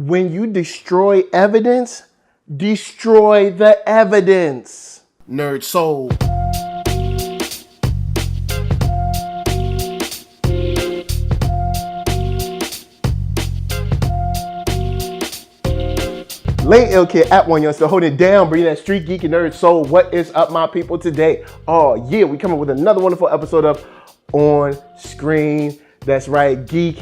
When you destroy evidence, destroy the evidence. NERDSoul. Late Ill Kid at OneYoungsta, holding it down, bringing that StreetGeek and NERDSoul. What is up, my people, today? Oh yeah, we coming with another wonderful episode of On Screen. That's right, geek,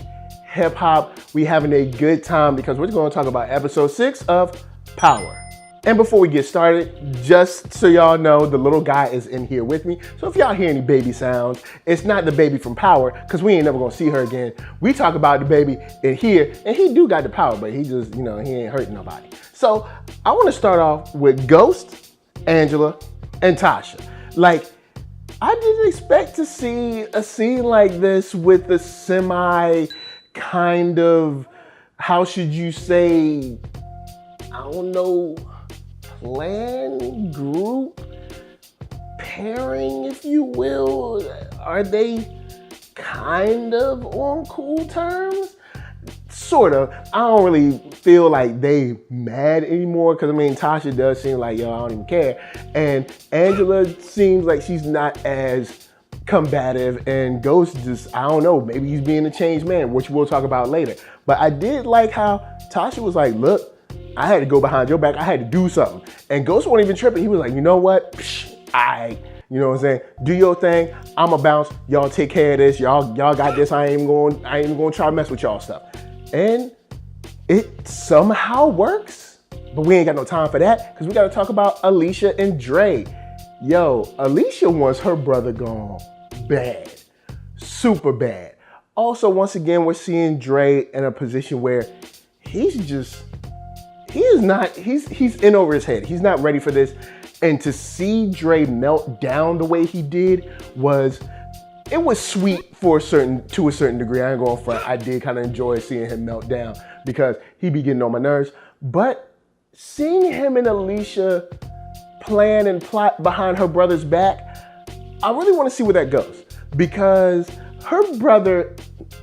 hip hop. We having a good time because we're going to talk about episode 6 of Power. And before we get started, just so y'all know, the little guy is in here with me. So if y'all hear any baby sounds, it's not the baby from Power, because we ain't never gonna see her again. We talk about the baby in here, and he do got the power, but he just, he ain't hurting nobody. So I wanna start off with Ghost, Angela, and Tasha. Like, I didn't expect to see a scene like this with a semi kind of, how should you say, I don't know, plan, group, pairing, if you will. Are they kind of on cool terms? Sort of. I don't really feel like they mad anymore because, Tasha does seem like, I don't even care. And Angela seems like she's not as combative, and Ghost just, I don't know, maybe he's being a changed man, which we'll talk about later. But I did like how Tasha was like, look, I had to go behind your back. I had to do something. And Ghost wasn't even tripping. He was like, you know what? You know what I'm saying? Do your thing. I'ma bounce. Y'all take care of this. Y'all got this. I ain't even gonna try to mess with y'all stuff. And it somehow works. But we ain't got no time for that because we gotta talk about Alicia and Dre. Yo, Alicia wants her brother gone bad. Super bad. Also, once again, we're seeing Dre in a position where he's in over his head. He's not ready for this. And to see Dre melt down the way he did was sweet to a certain degree. I ain't going front. I did kind of enjoy seeing him melt down because he be getting on my nerves. But seeing him and Alicia plan and plot behind her brother's back, I really want to see where that goes. Because her brother,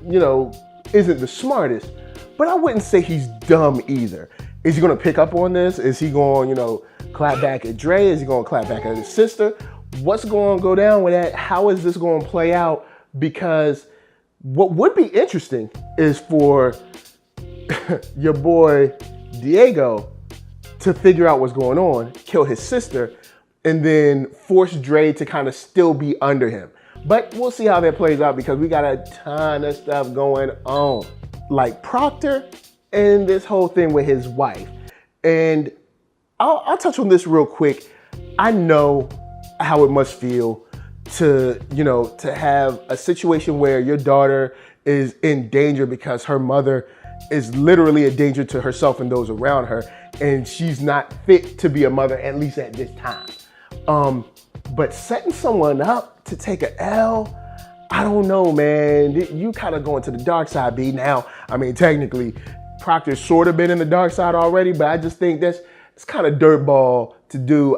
isn't the smartest, but I wouldn't say he's dumb either. Is he gonna pick up on this? Is he going, clap back at Dre? Is he gonna clap back at his sister? What's gonna go down with that? How is this gonna play out? Because what would be interesting is for your boy Diego to figure out what's going on, kill his sister, and then force Dre to kind of still be under him. But we'll see how that plays out because we got a ton of stuff going on. Like Proctor and this whole thing with his wife. And I'll touch on this real quick. I know how it must feel to have a situation where your daughter is in danger because her mother is literally a danger to herself and those around her, and she's not fit to be a mother, at least at this time. But setting someone up to take an L, I don't know, man. You kind of going to the dark side, B. Now, technically, Proctor's sort of been in the dark side already, but I just think it's kind of dirtball to do.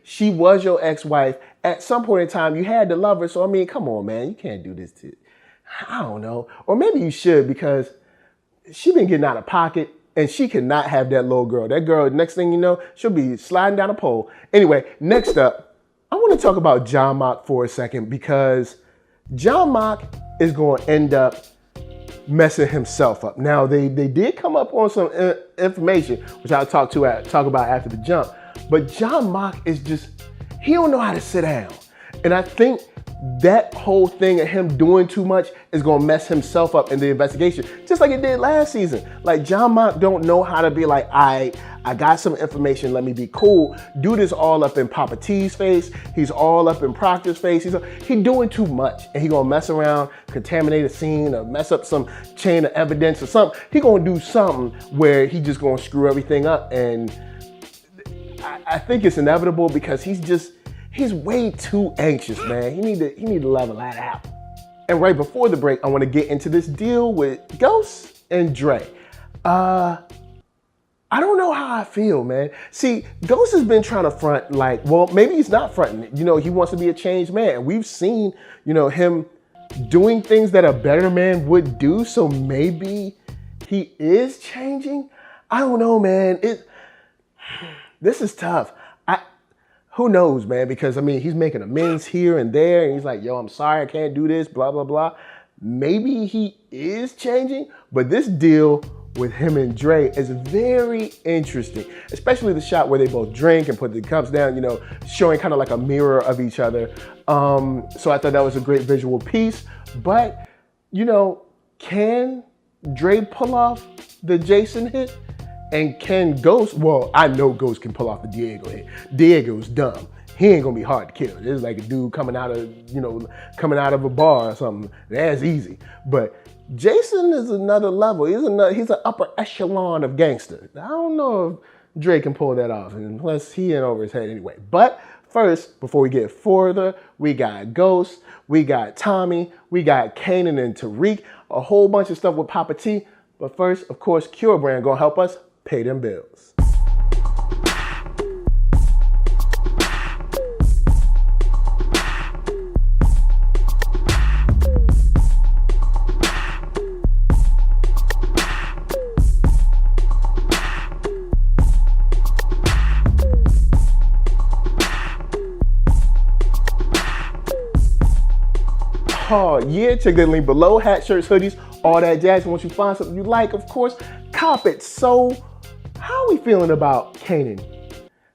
She was your ex-wife. At some point in time, you had to love her. So, come on, man. You can't do this to, I don't know. Or maybe you should because she been getting out of pocket and she cannot have that little girl. That girl, next thing you know, she'll be sliding down a pole. Anyway, next up, I want to talk about John Mock for a second because John Mock is going to end up messing himself up. Now, they did come up on some information, which I'll talk about after the jump. But John Mock is he don't know how to sit down. And I think that whole thing of him doing too much is going to mess himself up in the investigation, just like it did last season. Like, John Mock don't know how to be like, I got some information, let me be cool. Dude is all up in Papa T's face. He's all up in Proctor's face. He doing too much. And he going to mess around, contaminate a scene, or mess up some chain of evidence or something. He going to do something where he just going to screw everything up. And I think it's inevitable because he's way too anxious, man. He need to level that out. And right before the break, I want to get into this deal with Ghost and Dre. I don't know how I feel, man. See, Ghost has been trying to front like, well, maybe he's not fronting. He wants to be a changed man. We've seen, him doing things that a better man would do. So maybe he is changing. I don't know, man. This is tough. Who knows, man? Because I mean, he's making amends here and there, and he's like, yo, I'm sorry, I can't do this, blah, blah, blah. Maybe he is changing, but this deal with him and Dre is very interesting, especially the shot where they both drink and put the cups down, you know, showing kind of like a mirror of each other. So I thought that was a great visual piece, but you know, can Dre pull off the Jason hit? And can Ghost, well, I know Ghost can pull off the Diego hit. Diego's dumb. He ain't gonna be hard to kill. This is like a dude coming out of a bar or something. That's easy. But Jason is another level. He's an upper echelon of gangster. I don't know if Dre can pull that off, and plus he ain't over his head anyway. But first, before we get further, we got Ghost, we got Tommy, we got Kanan and Tariq, a whole bunch of stuff with Papa T. But first, of course, KURO Brand gonna help us pay them bills. Oh yeah, check that link below. Hat, shirts, hoodies, all that jazz. And once you find something you like, of course, cop it. So, how are we feeling about Kanan?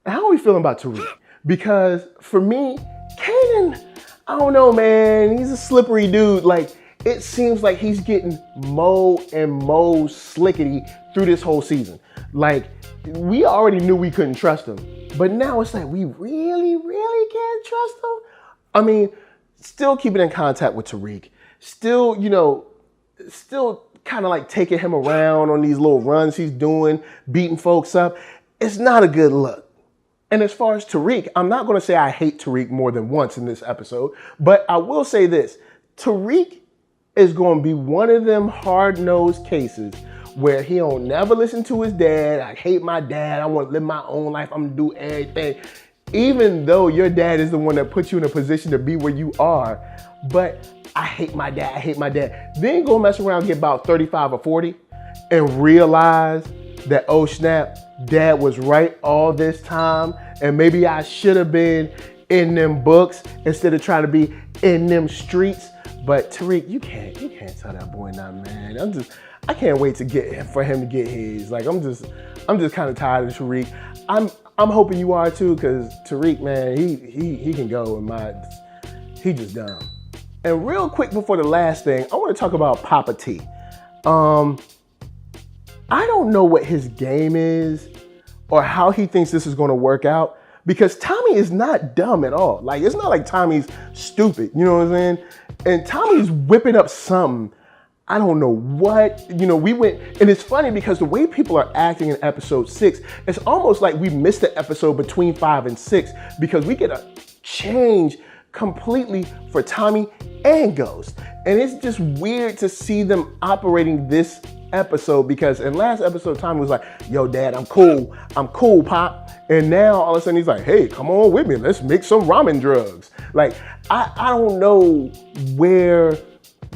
And how are we feeling about Tariq? Because for me, Kanan, I don't know, man. He's a slippery dude. Like, it seems like he's getting more and more slickety through this whole season. Like, we already knew we couldn't trust him. But now it's like, we really, really can't trust him? I mean, still keeping in contact with Tariq. Still, you know, still kind of like taking him around on these little runs he's doing, beating folks up. It's not a good look. And as far as Tariq, I'm not going to say I hate Tariq more than once in this episode, but I will say this. Tariq is going to be one of them hard-nosed cases where he don't never listen to his dad. I hate my dad. I want to live my own life. I'm going to do everything. Even though your dad is the one that put you in a position to be where you are, but I hate my dad, I hate my dad. Then go mess around, get about 35 or 40 and realize that, oh snap, dad was right all this time and maybe I should have been in them books instead of trying to be in them streets. But Tariq, you can't tell that boy nothing, man. I can't wait for him to get his. Like, I'm just kind of tired of Tariq. I'm hoping you are too, because Tariq, man, he can go he just dumb. And real quick before the last thing, I want to talk about Papa T. I don't know what his game is or how he thinks this is going to work out, because Tommy is not dumb at all. Like, it's not like Tommy's stupid, you know what I'm saying? And Tommy's whipping up something. I don't know what, you know, and it's funny because the way people are acting in episode 6, it's almost like we missed the episode between 5 and 6 because we get a change completely for Tommy and Ghost. And it's just weird to see them operating this episode, because in last episode, Tommy was like, yo, Dad, I'm cool, Pop. And now all of a sudden he's like, hey, come on with me. Let's make some ramen drugs. Like, I don't know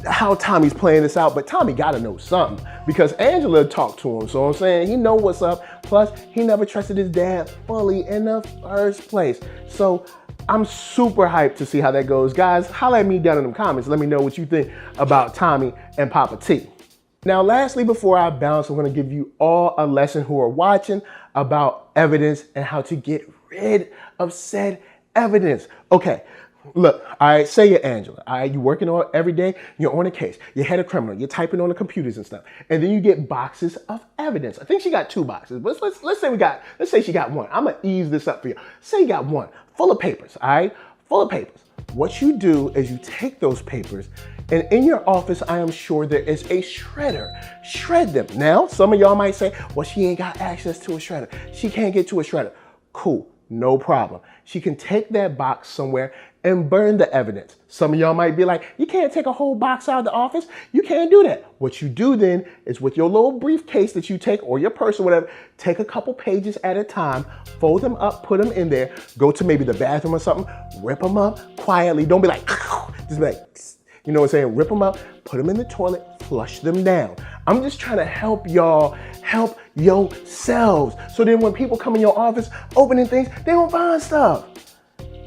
how Tommy's playing this out, but Tommy gotta know something, because Angela talked to him. So I'm saying he know what's up. Plus, he never trusted his dad fully in the first place. So I'm super hyped to see how that goes. Guys, holla at me down in the comments. Let me know what you think about Tommy and Papa T. Now, lastly, before I bounce, I'm gonna give you all a lesson who are watching about evidence and how to get rid of said evidence. Okay. Look, all right, say you're Angela, all right, you're working on every day, you're on a case, you're head of criminal, you're typing on the computers and stuff, and then you get boxes of evidence. I think she got 2 boxes, but let's say she got 1. I'm gonna ease this up for you. Say you got 1, full of papers, all right, full of papers. What you do is you take those papers, and in your office, I am sure there is a shredder. Shred them. Now, some of y'all might say, well, she ain't got access to a shredder. She can't get to a shredder. Cool, no problem. She can take that box somewhere and burn the evidence. Some of y'all might be like, you can't take a whole box out of the office. You can't do that. What you do then is, with your little briefcase that you take, or your purse or whatever, take a couple pages at a time, fold them up, put them in there, go to maybe the bathroom or something, rip them up quietly. Don't be like, just be like, you know what I'm saying? Rip them up, put them in the toilet, flush them down. I'm just trying to help y'all, help yourselves. So then when people come in your office opening things, they don't find stuff.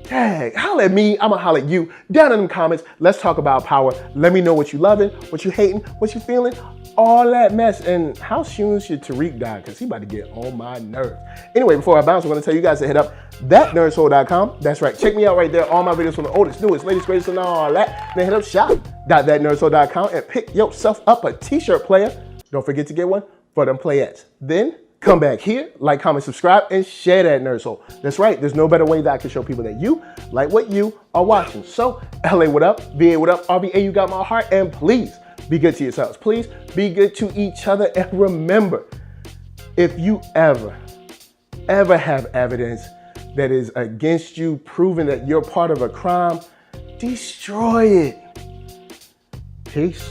Dang, holla at me, I'ma holla at you. Down in the comments, let's talk about power. Let me know what you loving, what you hating, what you feeling, all that mess. And how soon should Tariq die? Because he about to get on my nerves. Anyway, before I bounce, I'm gonna tell you guys to hit up ThatNERDSoul.com. That's right, check me out right there. All my videos from the oldest, newest, latest, greatest, and all that. Then hit up shop.ThatNERDSoul.com and pick yourself up a t-shirt player. Don't forget to get one for them playettes. Then come back here, like, comment, subscribe, and share that NERDSoul. That's right, there's no better way that I can show people that you like what you are watching. So, LA, what up? VA, what up? RBA, you got my heart. And please, be good to yourselves. Please, be good to each other. And remember, if you ever have evidence that is against you, proving that you're part of a crime, destroy it. Peace.